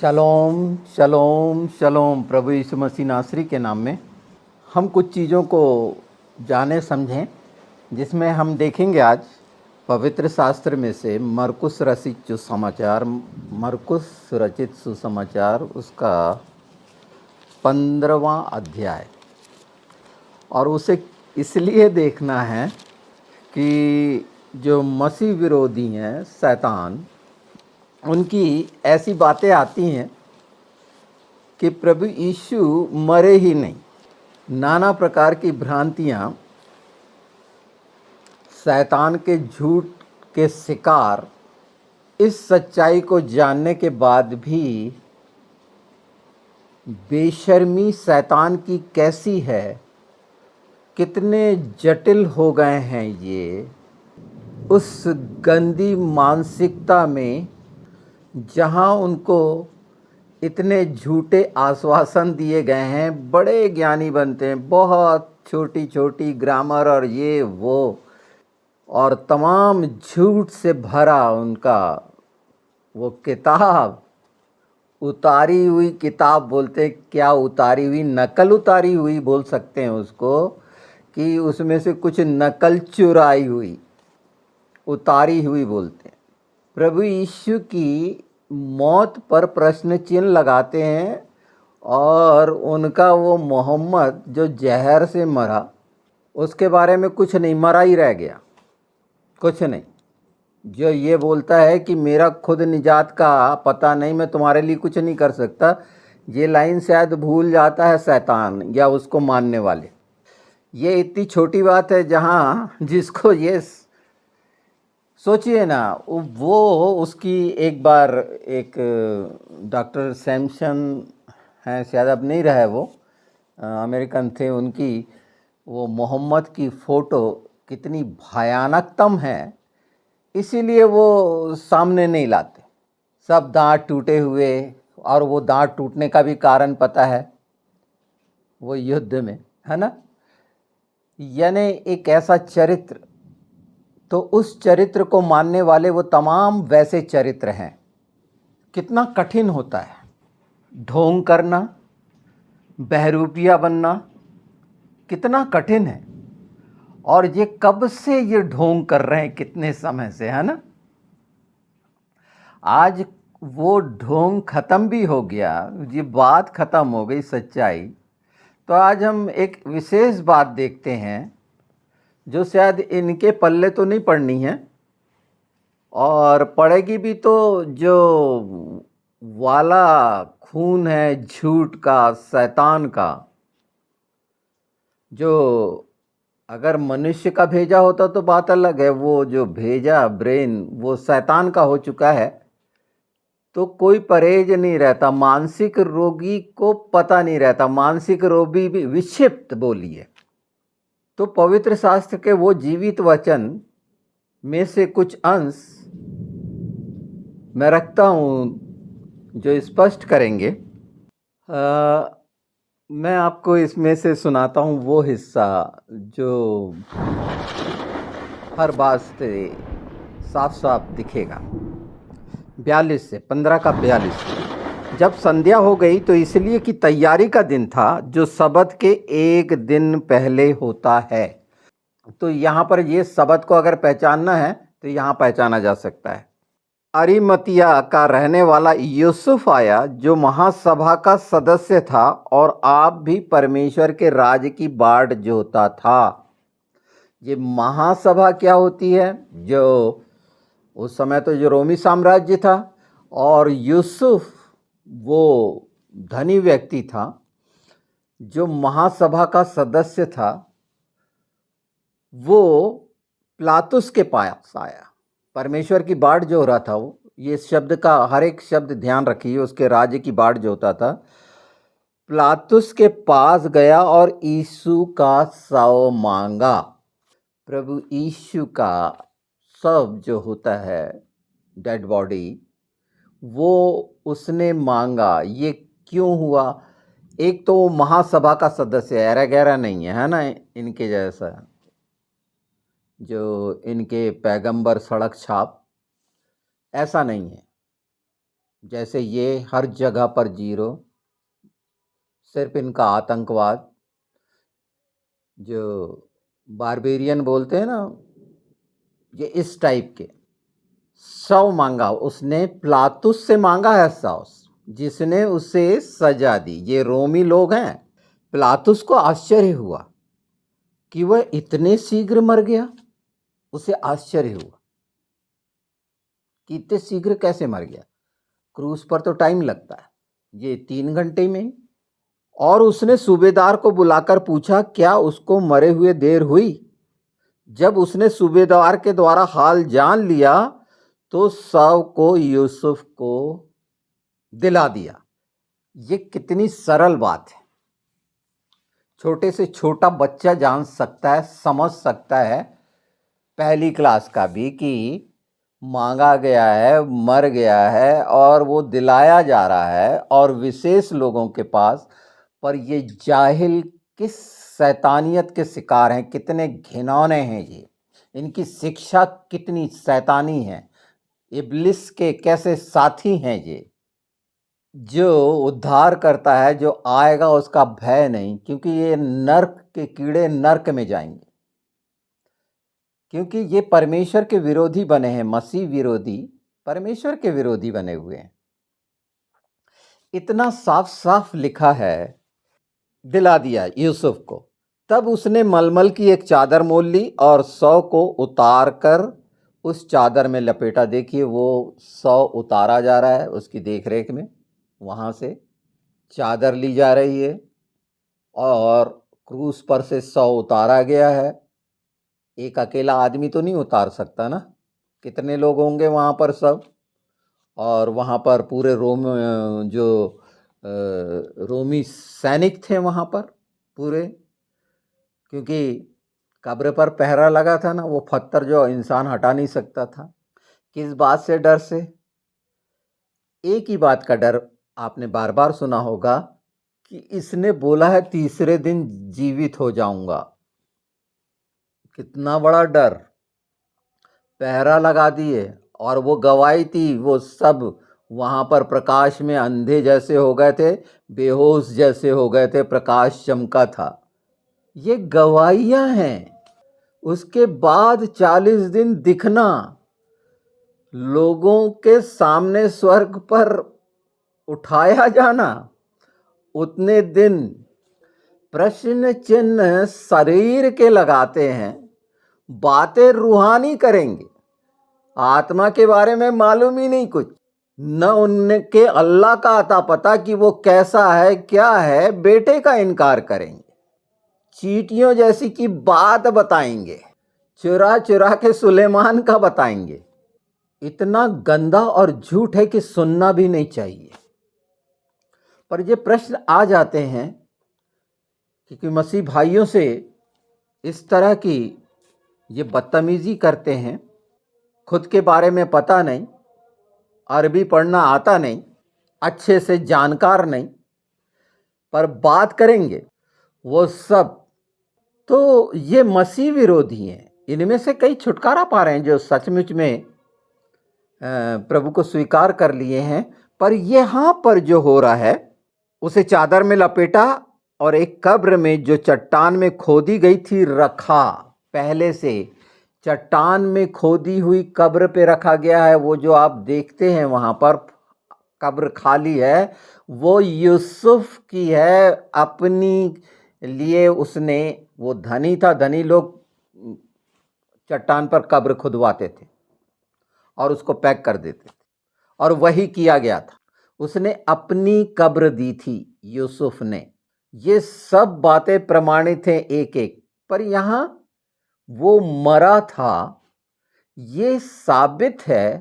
शलोम शलोम शलोम। प्रभु यीशु मसीह नासरी के नाम में हम कुछ चीज़ों को जाने समझें, जिसमें हम देखेंगे आज पवित्र शास्त्र में से मरकुस रचित सुसमाचार उसका 15वां अध्याय। और उसे इसलिए देखना है कि जो मसीह विरोधी हैं, शैतान, उनकी ऐसी बातें आती हैं कि प्रभु यीशु मरे ही नहीं। नाना प्रकार की भ्रांतियाँ, शैतान के झूठ के शिकार इस सच्चाई को जानने के बाद भी बेशर्मी शैतान की कैसी है, कितने जटिल हो गए हैं ये, उस गंदी मानसिकता में जहाँ उनको इतने झूठे आश्वासन दिए गए हैं। बड़े ज्ञानी बनते हैं, बहुत छोटी छोटी ग्रामर और ये वो, और तमाम झूठ से भरा उनका वो किताब, उतारी हुई किताब बोलते हैं। क्या उतारी हुई? नकल उतारी हुई बोल सकते हैं उसको, कि उसमें से कुछ नकल चुराई हुई, उतारी हुई बोलते हैं। प्रभु यीशु की मौत पर प्रश्न चिन्ह लगाते हैं, और उनका वो मोहम्मद जो जहर से मरा, उसके बारे में कुछ नहीं, मरा ही रह गया, कुछ नहीं। जो ये बोलता है कि मेरा खुद निजात का पता नहीं, मैं तुम्हारे लिए कुछ नहीं कर सकता, ये लाइन शायद भूल जाता है शैतान या उसको मानने वाले। ये इतनी छोटी बात है जहाँ जिसको ये सोचिए ना, वो उसकी एक बार एक डॉक्टर सैमसन हैं, शायद अब नहीं रहा है वो, अमेरिकन थे, उनकी वो मोहम्मद की फ़ोटो कितनी भयानकतम है, इसीलिए वो सामने नहीं लाते। सब दांत टूटे हुए, और वो दांत टूटने का भी कारण पता है, वो युद्ध में, है ना। यानी एक ऐसा चरित्र, तो उस चरित्र को मानने वाले वो तमाम वैसे चरित्र हैं। कितना कठिन होता है ढोंग करना, बहरूपिया बनना, कितना कठिन है। और ये कब से ये ढोंग कर रहे हैं, कितने समय से, है ना। आज वो ढोंग खत्म भी हो गया, ये बात खत्म हो गई, सच्चाई। तो आज हम एक विशेष बात देखते हैं, जो शायद इनके पल्ले तो नहीं पड़नी है, और पड़ेगी भी तो जो वाला खून है झूठ का, शैतान का, जो अगर मनुष्य का भेजा होता तो बात अलग है, वो जो भेजा ब्रेन वो शैतान का हो चुका है, तो कोई परहेज नहीं रहता। मानसिक रोगी को पता नहीं रहता, मानसिक रोगी भी विक्षिप्त बोलिए। तो पवित्र शास्त्र के वो जीवित वचन में से कुछ अंश मैं रखता हूँ जो स्पष्ट करेंगे। मैं आपको इसमें से सुनाता हूँ वो हिस्सा जो हर बात से साफ साफ दिखेगा। 42 से 15 का 42। जब संध्या हो गई तो इसलिए कि तैयारी का दिन था, जो सबत के एक दिन पहले होता है। तो यहाँ पर ये सबत को अगर पहचानना है तो यहाँ पहचाना जा सकता है। अरिमतिया का रहने वाला यूसुफ आया, जो महासभा का सदस्य था और आप भी परमेश्वर के राज की बाट जोता था। ये महासभा क्या होती है? जो उस समय तो जो रोमी साम्राज्य था, और यूसुफ वो धनी व्यक्ति था जो महासभा का सदस्य था, वो प्लातुस के पास आया। परमेश्वर की बाट जो हो रहा था, वो ये शब्द का हर एक शब्द ध्यान रखिए, उसके राज्य की बाट जो होता था, प्लातुस के पास गया और यीशु का शव मांगा। प्रभु यीशु का शव जो होता है, डेड बॉडी, वो उसने मांगा। ये क्यों हुआ? एक तो वो महासभा का सदस्य है, गहरा नहीं है ना, इनके जैसा जो इनके पैगंबर सड़क छाप, ऐसा नहीं है। जैसे ये हर जगह पर जीरो, सिर्फ इनका आतंकवाद, जो बारबेरियन बोलते हैं ना, ये इस टाइप के 100 मांगा उसने, प्लातुस से मांगा है 100, जिसने उसे सजा दी। ये रोमी लोग हैं। प्लातुस को आश्चर्य हुआ कि वह इतने शीघ्र मर गया। उसे आश्चर्य हुआ कि इतने शीघ्र कैसे मर गया, क्रूस पर तो टाइम लगता है, ये 3 घंटे में। और उसने सूबेदार को बुलाकर पूछा, क्या उसको मरे हुए देर हुई? जब उसने सूबेदार के द्वारा हाल जान लिया तो शव को यूसुफ को दिला दिया। ये कितनी सरल बात है, छोटे से छोटा बच्चा जान सकता है, समझ सकता है, पहली क्लास का भी, कि मांगा गया है, मर गया है और वो दिलाया जा रहा है, और विशेष लोगों के पास। पर ये जाहिल किस शैतानियत के शिकार हैं, कितने घिनौने हैं ये, इनकी शिक्षा कितनी शैतानी है, इब्लिस के कैसे साथी हैं ये। जो उद्धार करता है, जो आएगा, उसका भय नहीं, क्योंकि ये नर्क के कीड़े नर्क में जाएंगे, क्योंकि ये परमेश्वर के विरोधी बने हैं, मसीह विरोधी, परमेश्वर के विरोधी बने हुए हैं। इतना साफ साफ लिखा है, दिला दिया यूसुफ को। तब उसने मलमल की एक चादर मोल ली और 100 को उतार कर उस चादर में लपेटा। देखिए, वो 100 उतारा जा रहा है उसकी देखरेख में, वहाँ से चादर ली जा रही है और क्रूस पर से 100 उतारा गया है। एक अकेला आदमी तो नहीं उतार सकता ना, कितने लोग होंगे वहाँ पर सब। और वहाँ पर पूरे रोमी सैनिक थे वहाँ पर पूरे, क्योंकि कब्र पर पहरा लगा था ना, वो पत्थर जो इंसान हटा नहीं सकता था। किस बात से डर से? एक ही बात का डर आपने बार बार सुना होगा कि इसने बोला है तीसरे दिन जीवित हो जाऊंगा। कितना बड़ा डर, पहरा लगा दिए, और वो गवाही थी, वो सब वहाँ पर प्रकाश में अंधे जैसे हो गए थे, बेहोश जैसे हो गए थे, प्रकाश चमका था। ये गवाहियाँ हैं। उसके बाद 40 दिन दिखना, लोगों के सामने स्वर्ग पर उठाया जाना, उतने दिन प्रश्न चिन्ह शरीर के लगाते हैं, बातें रूहानी करेंगे, आत्मा के बारे में मालूम ही नहीं कुछ, न उनके अल्लाह का आता पता कि वो कैसा है क्या है। बेटे का इनकार करेंगे, चींटियों जैसी की बात बताएंगे, चुरा चुरा के सुलेमान का बताएंगे। इतना गंदा और झूठ है कि सुनना भी नहीं चाहिए। पर ये प्रश्न आ जाते हैं क्योंकि मसीह भाइयों से इस तरह की ये बदतमीजी करते हैं, खुद के बारे में पता नहीं, अरबी पढ़ना आता नहीं, अच्छे से जानकार नहीं, पर बात करेंगे वो सब। तो ये मसीह विरोधी हैं। इनमें से कई छुटकारा पा रहे हैं जो सचमुच में प्रभु को स्वीकार कर लिए हैं। पर यहाँ पर जो हो रहा है, उसे चादर में लपेटा और एक कब्र में जो चट्टान में खोदी गई थी रखा। पहले से चट्टान में खोदी हुई कब्र पे रखा गया है। वो जो आप देखते हैं वहाँ पर कब्र खाली है, वो यूसुफ की है। अपनी लिए उसने, वो धनी था, धनी लोग चट्टान पर कब्र खुदवाते थे और उसको पैक कर देते थे, और वही किया गया था। उसने अपनी कब्र दी थी यूसुफ ने। ये सब बातें प्रमाणित हैं एक एक। पर यहाँ वो मरा था, ये साबित है।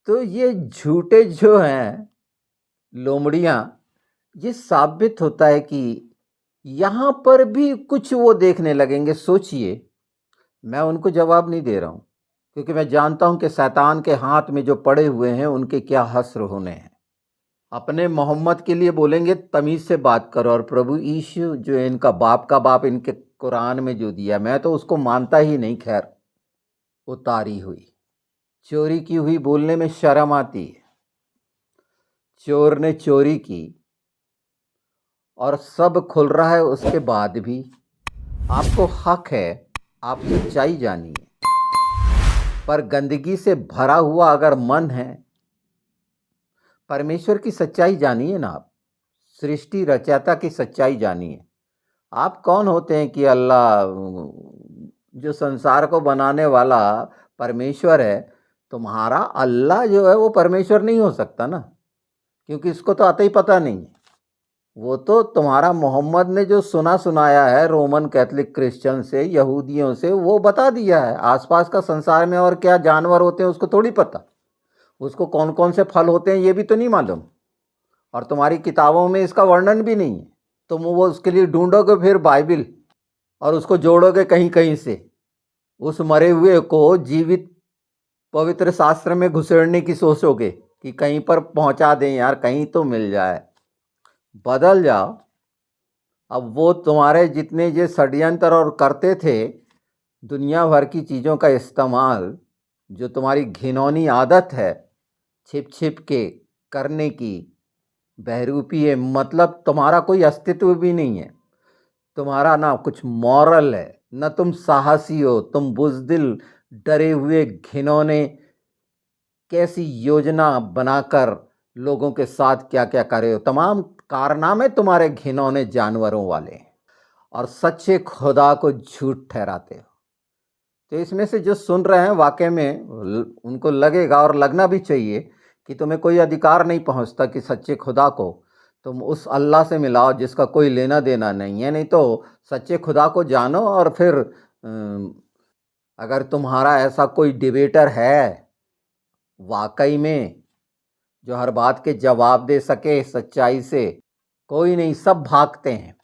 तो ये झूठे जो हैं लोमड़ियाँ, ये साबित होता है कि यहाँ पर भी कुछ वो देखने लगेंगे। सोचिए, मैं उनको जवाब नहीं दे रहा हूँ, क्योंकि मैं जानता हूँ कि शैतान के हाथ में जो पड़े हुए हैं उनके क्या हश्र होने हैं। अपने मोहम्मद के लिए बोलेंगे तमीज़ से बात करो, और प्रभु यीशु जो इनका बाप का बाप इनके कुरान में जो दिया, मैं तो उसको मानता ही नहीं। खैर, उतारी हुई, चोरी की हुई बोलने में शर्म आती है। चोर ने चोरी की और सब खुल रहा है, उसके बाद भी आपको हक है, आप सच्चाई जानिए। पर गंदगी से भरा हुआ अगर मन है, परमेश्वर की सच्चाई जानिए ना आप, सृष्टि रचयिता की सच्चाई जानिए। आप कौन होते हैं कि अल्लाह, जो संसार को बनाने वाला परमेश्वर है, तुम्हारा अल्लाह जो है वो परमेश्वर नहीं हो सकता ना, क्योंकि इसको तो आता ही पता नहीं है। वो तो तुम्हारा मोहम्मद ने जो सुना सुनाया है रोमन कैथोलिक क्रिश्चियन से, यहूदियों से, वो बता दिया है। आसपास का संसार में और क्या जानवर होते हैं उसको थोड़ी पता, उसको कौन कौन से फल होते हैं ये भी तो नहीं मालूम, और तुम्हारी किताबों में इसका वर्णन भी नहीं है। तुम वो उसके लिए ढूंढोगे फिर बाइबिल और उसको जोड़ोगे कहीं कहीं से, उस मरे हुए को जीवित पवित्र शास्त्र में घुसेड़ने की सोचोगे कि कहीं पर पहुंचा दें यार, कहीं तो मिल जाए। बदल जाओ। अब वो तुम्हारे जितने ये षड्यंत्र और करते थे, दुनिया भर की चीज़ों का इस्तेमाल, जो तुम्हारी घिनौनी आदत है छिप छिप के करने की, बहरूपी है, मतलब तुम्हारा कोई अस्तित्व भी नहीं है। तुम्हारा ना कुछ मॉरल है, न तुम साहसी हो, तुम बुज़दिल, डरे हुए, घिनौने, कैसी योजना बनाकर लोगों के साथ क्या क्या कर रहे हो। तमाम कारनामे तुम्हारे घिनौने जानवरों वाले हैं, और सच्चे खुदा को झूठ ठहराते हो। तो इसमें से जो सुन रहे हैं वाकई में उनको लगेगा, और लगना भी चाहिए, कि तुम्हें कोई अधिकार नहीं पहुंचता कि सच्चे खुदा को तुम उस अल्लाह से मिलाओ जिसका कोई लेना देना नहीं है। नहीं तो सच्चे खुदा को जानो, और फिर अगर तुम्हारा ऐसा कोई डिबेटर है वाकई में जो हर बात के जवाब दे सके सच्चाई से, कोई नहीं, सब भागते हैं।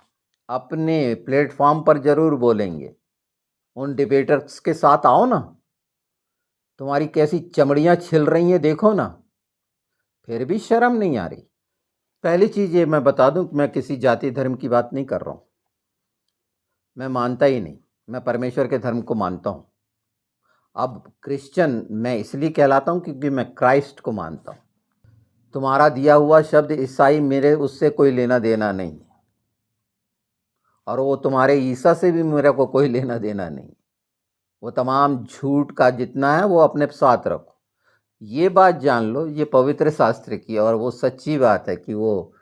अपने प्लेटफॉर्म पर जरूर बोलेंगे। उन डिबेटर्स के साथ आओ ना, तुम्हारी कैसी चमड़ियाँ छिल रही हैं देखो ना, फिर भी शर्म नहीं आ रही। पहली चीज़ ये मैं बता दूं कि मैं किसी जाति धर्म की बात नहीं कर रहा हूँ, मैं मानता ही नहीं, मैं परमेश्वर के धर्म को मानता हूँ। अब क्रिश्चियन मैं इसलिए कहलाता हूँ क्योंकि मैं क्राइस्ट को मानता हूँ। तुम्हारा दिया हुआ शब्द ईसाई, मेरे उससे कोई लेना देना नहीं है, और वो तुम्हारे ईसा से भी मेरे को कोई लेना देना नहीं। वो तमाम झूठ का जितना है वो अपने साथ रखो। ये बात जान लो, ये पवित्र शास्त्र की, और वो सच्ची बात है कि वो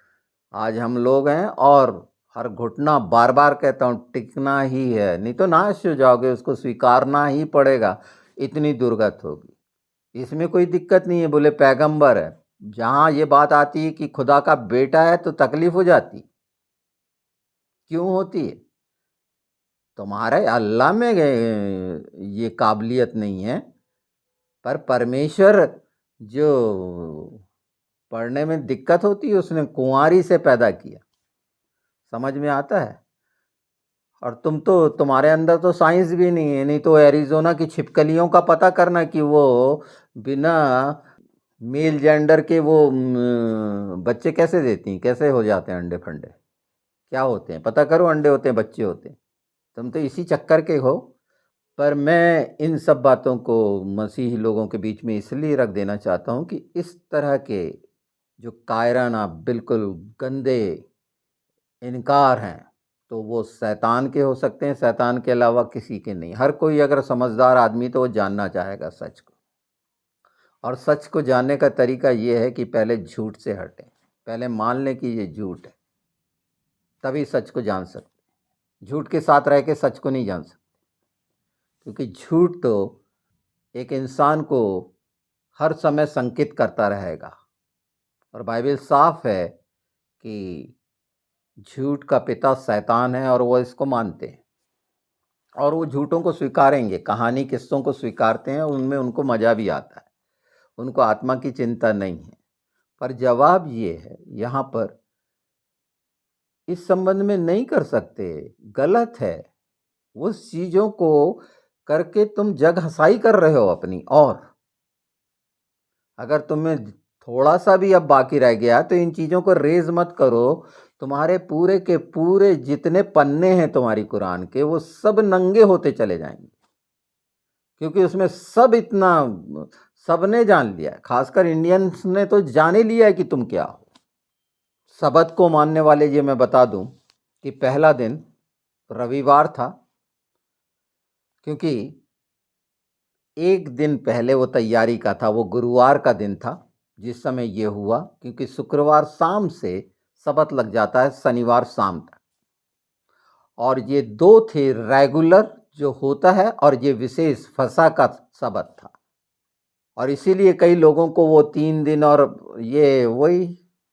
आज हम लोग हैं, और हर घुटना, बार बार कहता हूँ, टिकना ही है, नहीं तो नाश हो जाओगे, उसको स्वीकारना ही पड़ेगा, इतनी दुर्गत होगी। इसमें कोई दिक्कत नहीं है, बोले पैगंबर है। जहाँ ये बात आती है कि खुदा का बेटा है तो तकलीफ हो जाती। क्यों होती है? तुम्हारे अल्लाह में ये काबिलियत नहीं है, पर परमेश्वर जो पढ़ने में दिक्कत होती है उसने कुंवारी से पैदा किया। समझ में आता है? और तुम तो, तुम्हारे अंदर तो साइंस भी नहीं है, नहीं तो एरिज़ोना की छिपकलियों का पता करना कि वो बिना मेल जेंडर के वो बच्चे कैसे देती हैं, कैसे हो जाते हैं अंडे फंडे, क्या होते हैं पता करो, अंडे होते हैं, बच्चे होते हैं। तुम तो इसी चक्कर के हो। पर मैं इन सब बातों को मसीही लोगों के बीच में इसलिए रख देना चाहता हूँ कि इस तरह के जो कायराना, बिल्कुल गंदे इनकार हैं, तो वो शैतान के हो सकते हैं, शैतान के अलावा किसी के नहीं। हर कोई अगर समझदार आदमी तो वो जानना चाहेगा सच को, और सच को जानने का तरीका ये है कि पहले झूठ से हटें, पहले मान लें कि ये झूठ है, तभी सच को जान सकते। झूठ के साथ रह के सच को नहीं जान सकते, क्योंकि झूठ तो एक इंसान को हर समय संकित करता रहेगा। और बाइबल साफ है कि झूठ का पिता शैतान है, और वो इसको मानते हैं, और वो झूठों को स्वीकारेंगे, कहानी किस्सों को स्वीकारते हैं, उनमें उनको मज़ा भी आता है, उनको आत्मा की चिंता नहीं है। पर जवाब ये है यहाँ पर, इस संबंध में नहीं कर सकते, गलत है। उस चीज़ों को करके तुम जग हंसाई कर रहे हो अपनी। और अगर तुम्हें थोड़ा सा भी अब बाकी रह गया तो इन चीज़ों को रेज मत करो। तुम्हारे पूरे के पूरे जितने पन्ने हैं तुम्हारी कुरान के, वो सब नंगे होते चले जाएंगे, क्योंकि उसमें सब इतना सबने जान लिया है, खासकर इंडियंस ने तो जान ही लिया है कि तुम क्या हो। सबत को मानने वाले ये मैं बता दूं कि पहला दिन रविवार था, क्योंकि एक दिन पहले वो तैयारी का था। वो गुरुवार का दिन था जिस समय ये हुआ, क्योंकि शुक्रवार शाम से सबत लग जाता है शनिवार शाम तक। और ये दो थे रेगुलर जो होता है, और ये विशेष फसा का सबत था। और इसीलिए कई लोगों को वो 3 दिन, और ये वही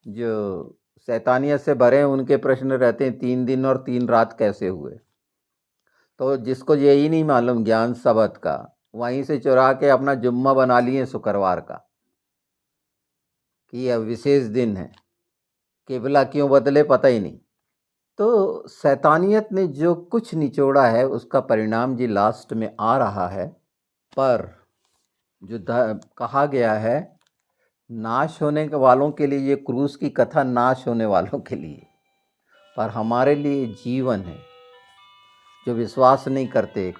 जो शैतानियत से भरे हैं उनके प्रश्न रहते हैं, 3 दिन और 3 रात कैसे हुए। तो जिसको यही नहीं मालूम ज्ञान सबत का, वहीं से चुरा के अपना जुम्मा बना लिए शुक्रवार का कि यह विशेष दिन है। केबला क्यों बदले पता ही नहीं। तो शैतानियत ने जो कुछ निचोड़ा है उसका परिणाम जी लास्ट में आ रहा है। पर जो कहा गया है, नाश होने वालों के लिए ये क्रूस की कथा नाश होने वालों के लिए, पर हमारे लिए जीवन है। जो विश्वास नहीं करते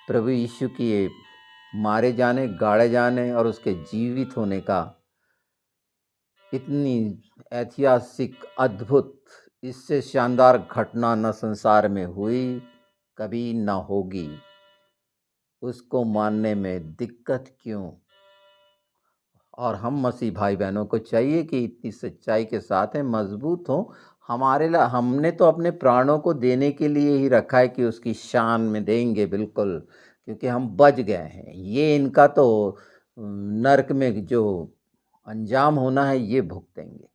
प्रभु यीशु की मारे जाने, गाड़े जाने और उसके जीवित होने का, इतनी ऐतिहासिक अद्भुत, इससे शानदार घटना न संसार में हुई, कभी न होगी, उसको मानने में दिक्कत क्यों। और हम मसीह भाई बहनों को चाहिए कि इतनी सच्चाई के साथ हैं, मजबूत हों। हमारे लिए हमने तो अपने प्राणों को देने के लिए ही रखा है कि उसकी शान में देंगे बिल्कुल, क्योंकि हम बच गए हैं। ये इनका तो नरक में जो अंजाम होना है ये भुगतेंगे।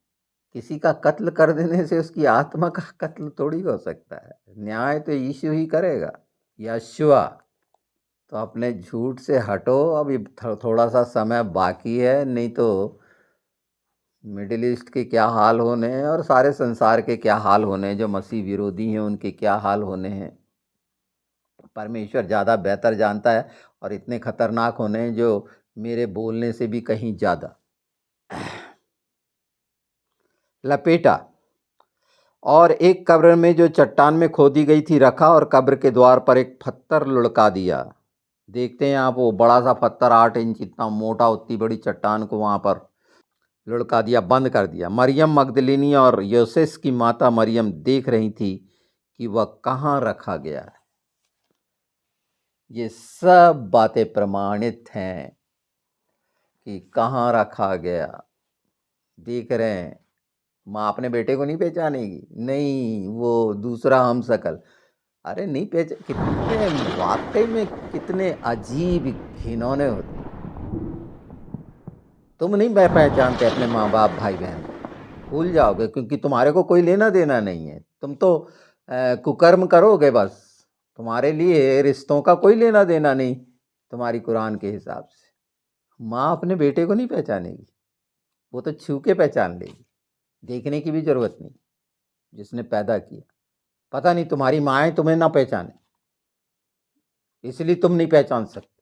किसी का कत्ल कर देने से उसकी आत्मा का कत्ल थोड़ी हो सकता है। न्याय तो यीशु ही करेगा। यशुआ, तो अपने झूठ से हटो, अभी थोड़ा सा समय बाकी है, नहीं तो मिडिल ईस्ट के क्या हाल होने हैं और सारे संसार के क्या हाल होने हैं। जो मसीह विरोधी हैं उनके क्या हाल होने हैं, परमेश्वर ज़्यादा बेहतर जानता है। और इतने खतरनाक होने हैं जो मेरे बोलने से भी कहीं ज़्यादा। लपेटा, और एक कब्र में जो चट्टान में खोदी गई थी रखा, और कब्र के द्वार पर एक पत्थर लुढ़का दिया। देखते हैं आप, वो बड़ा सा पत्थर 8 इंच इतना मोटा, उतनी बड़ी चट्टान को वहाँ पर लुढ़का दिया, बंद कर दिया। मरियम मगदलिनी और योसेस की माता मरियम देख रही थी कि वह कहाँ रखा गया है। ये सब बातें प्रमाणित हैं कि कहाँ रखा गया। देख रहे हैं। माँ अपने बेटे को नहीं पहचानेगी, नहीं, वो दूसरा हम शकल। अरे नहीं पहचान, कितने वाकई में कितने अजीब घिनौने होते। तुम नहीं पहचानते अपने माँ बाप भाई बहन, भूल जाओगे, क्योंकि तुम्हारे को कोई लेना देना नहीं है। तुम तो कुकर्म करोगे बस। तुम्हारे लिए रिश्तों का कोई लेना देना नहीं तुम्हारी कुरान के हिसाब से। माँ अपने बेटे को नहीं पहचानेगी, वो तो छू के पहचान लेगी, देखने की भी जरूरत नहीं। जिसने पैदा किया, पता नहीं तुम्हारी माँ तुम्हें ना पहचाने, इसलिए तुम नहीं पहचान सकते,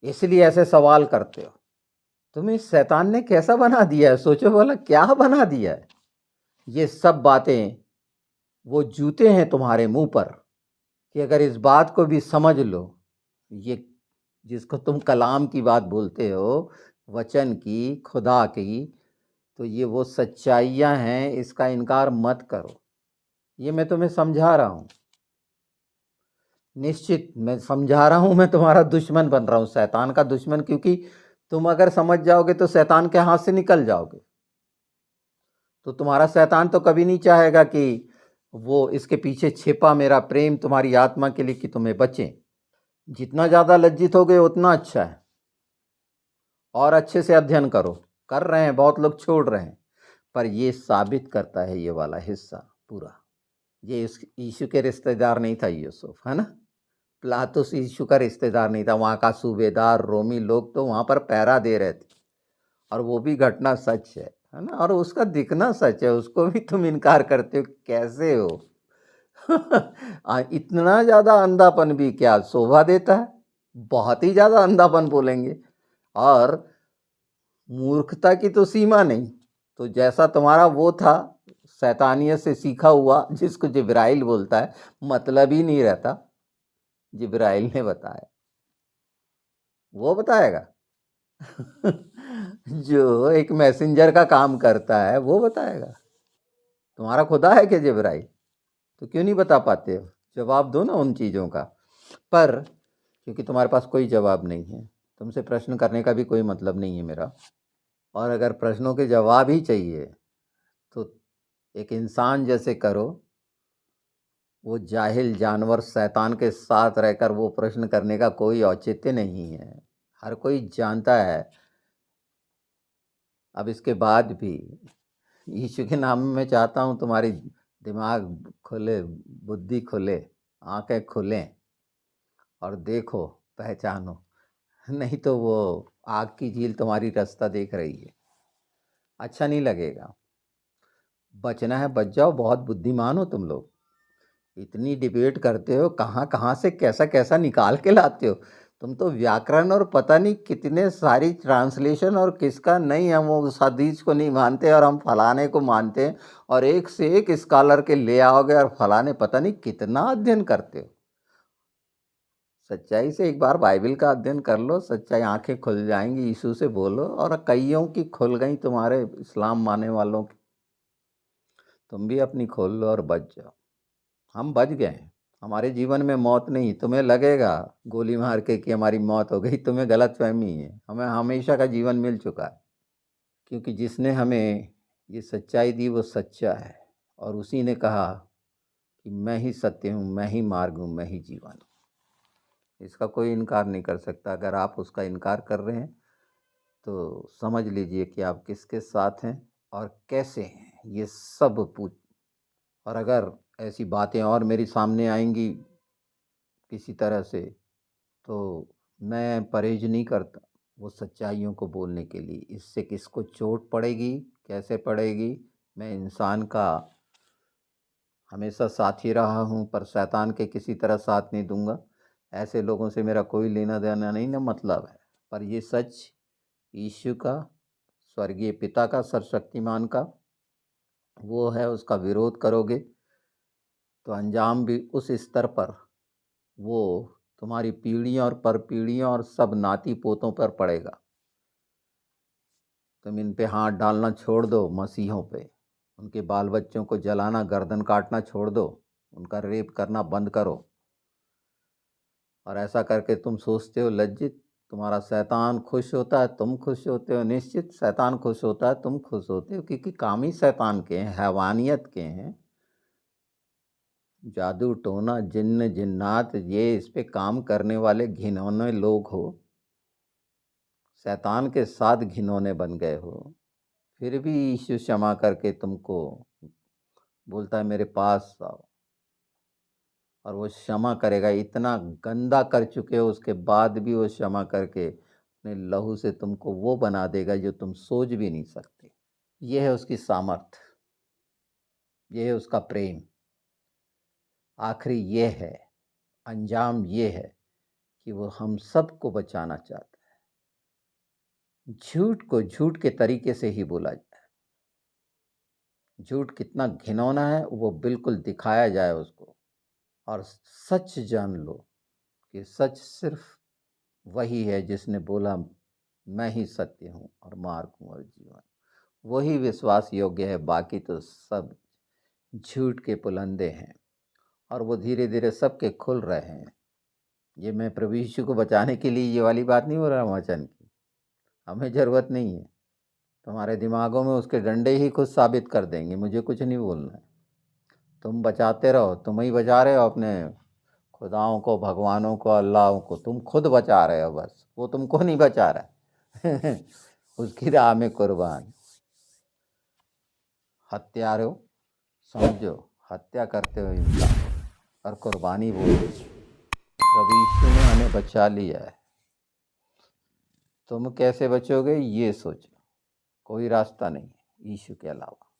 इसलिए ऐसे सवाल करते हो। तुम्हें शैतान ने कैसा बना दिया है, सोचो भला क्या बना दिया है। ये सब बातें वो जूते हैं तुम्हारे मुंह पर, कि अगर इस बात को भी समझ लो, ये जिसको तुम कलाम की बात बोलते हो, वचन की, खुदा की, तो ये वो सच्चाइयाँ हैं, इसका इनकार मत करो। ये मैं तुम्हें समझा रहा हूँ, निश्चित मैं समझा रहा हूँ। मैं तुम्हारा दुश्मन बन रहा हूँ, शैतान का दुश्मन, क्योंकि तुम अगर समझ जाओगे तो शैतान के हाथ से निकल जाओगे। तो तुम्हारा शैतान तो कभी नहीं चाहेगा कि वो इसके पीछे छिपा मेरा प्रेम तुम्हारी आत्मा के लिए कि तुम्हें बचे। जितना ज़्यादा लज्जित हो गए उतना अच्छा है। और अच्छे से अध्ययन करो, कर रहे हैं, बहुत लोग छोड़ रहे हैं, पर ये साबित करता है ये वाला हिस्सा पूरा। ये इस यीशु के रिश्तेदार नहीं था यूसुफ, है ना। पिलातुस यीशु का रिश्तेदार नहीं था, वहाँ का सूबेदार रोमी लोग तो वहाँ पर पहरा दे रहे थे। और वो भी घटना सच है ना, और उसका दिखना सच है, उसको भी तुम इनकार करते हो, कैसे हो। इतना ज़्यादा अंधापन भी क्या शोभा देता है, बहुत ही ज़्यादा अंधापन बोलेंगे। और मूर्खता की तो सीमा नहीं। तो जैसा तुम्हारा वो था, शैतानियत से सीखा हुआ, जिसको जिब्राइल बोलता है, मतलब ही नहीं रहता, जिब्राइल ने बताया, वो बताएगा। जो एक मैसेंजर का काम करता है वो बताएगा। तुम्हारा खुदा है क्या जिब्राइल? तो क्यों नहीं बता पाते हो? जवाब दो ना उन चीज़ों का। पर क्योंकि तुम्हारे पास कोई जवाब नहीं है, तुमसे प्रश्न करने का भी कोई मतलब नहीं है मेरा। और अगर प्रश्नों के जवाब ही चाहिए तो एक इंसान जैसे करो, वो जाहिल जानवर शैतान के साथ रहकर वो प्रश्न करने का कोई औचित्य नहीं है। हर कोई जानता है। अब इसके बाद भी यीशु के नाम में मैं चाहता हूँ तुम्हारी दिमाग खुले, बुद्धि खुले, आंखें खुलें और देखो, पहचानो। नहीं तो वो आग की झील तुम्हारी रास्ता देख रही है, अच्छा नहीं लगेगा। बचना है बच जाओ, बहुत बुद्धिमान हो तुम लोग। इतनी डिबेट करते हो, कहाँ कहाँ से कैसा कैसा निकाल के लाते हो। तुम तो व्याकरण और पता नहीं कितने सारी ट्रांसलेशन और किसका नहीं, हम उस हदीस को नहीं मानते और हम फलाने को मानते हैं, और एक से एक स्कॉलर के ले आओगे और फलाने पता नहीं कितना अध्ययन करते हो। सच्चाई से एक बार बाइबल का अध्ययन कर लो, सच्चाई आंखें खुल जाएंगी। यीशु से बोलो, और कईयों की खुल गई, तुम्हारे इस्लाम मानने वालों की। तुम भी अपनी खोल लो और बच जाओ। हम बच गए हैं, हमारे जीवन में मौत नहीं। तुम्हें लगेगा गोली मार के कि हमारी मौत हो गई, तुम्हें गलतफहमी है। हमें हमेशा का जीवन मिल चुका है, क्योंकि जिसने हमें ये सच्चाई दी वो सच्चा है, और उसी ने कहा कि मैं ही सत्य हूँ, मैं ही मार्ग हूँ, मैं ही जीवन हूँ। इसका कोई इनकार नहीं कर सकता। अगर आप उसका इनकार कर रहे हैं तो समझ लीजिए कि आप किसके साथ हैं और कैसे हैं, ये सब पूछ। और अगर ऐसी बातें और मेरी सामने आएंगी किसी तरह से, तो मैं परहेज नहीं करता वो सच्चाइयों को बोलने के लिए। इससे किसको चोट पड़ेगी, कैसे पड़ेगी, मैं इंसान का हमेशा साथी रहा हूँ, पर शैतान के किसी तरह साथ नहीं दूंगा। ऐसे लोगों से मेरा कोई लेना देना नहीं, ना मतलब है। पर ये सच यीशु का, स्वर्गीय पिता का, सर्वशक्तिमान का वो है, उसका विरोध करोगे तो अंजाम भी उस स्तर पर वो तुम्हारी पीढ़ियां और परपीढ़ियां और सब नाती पोतों पर पड़ेगा। तुम इन पे हाथ डालना छोड़ दो, मसीहों पे। उनके बाल बच्चों को जलाना, गर्दन काटना छोड़ दो, उनका रेप करना बंद करो। और ऐसा करके तुम सोचते हो लज्जित, तुम्हारा शैतान खुश होता है, तुम खुश होते हो। निश्चित शैतान खुश होता है, तुम खुश होते हो, क्योंकि काम ही शैतान के हैं, हैवानियत के हैं। जादू टोना, जिन्न जिन्नात, ये इस पे काम करने वाले घिनौने लोग हो, शैतान के साथ घिनौने बन गए हो। फिर भी यीशु क्षमा करके तुमको बोलता है मेरे पास आओ, और वो क्षमा करेगा। इतना गंदा कर चुके हो, उसके बाद भी वो क्षमा करके अपने लहू से तुमको वो बना देगा जो तुम सोच भी नहीं सकते। ये है उसकी सामर्थ, ये है उसका प्रेम। आखिरी ये है, अंजाम ये है कि वो हम सबको बचाना चाहता है। झूठ को झूठ के तरीके से ही बोला जाए। झूठ कितना घिनौना है वो बिल्कुल दिखाया जाए उसको, और सच जान लो कि सच सिर्फ वही है जिसने बोला मैं ही सत्य हूँ और मार्ग हूँ और जीवन। वही विश्वास योग्य है, बाकी तो सब झूठ के पुलंदे हैं, और वो धीरे धीरे सबके खुल रहे हैं। ये मैं प्रभु यीशु को बचाने के लिए ये वाली बात नहीं बोल रहा वचन की, हमें ज़रूरत नहीं है। तुम्हारे दिमागों में उसके डंडे ही खुद साबित कर देंगे, मुझे कुछ नहीं बोलना है। तुम बचाते रहो, तुम ही बचा रहे हो अपने खुदाओं को, भगवानों को, अल्लाहों को। तुम खुद बचा रहे हो, बस वो तुमको नहीं बचा रहा है। उसकी राह में कुर्बान। हत्यारो समझो, हत्या करते हो इंसान, और कुर्बानी बोलो। प्रभु यीशु ने हमें बचा लिया है, तुम कैसे बचोगे ये सोचो। कोई रास्ता नहीं है यीशु के अलावा।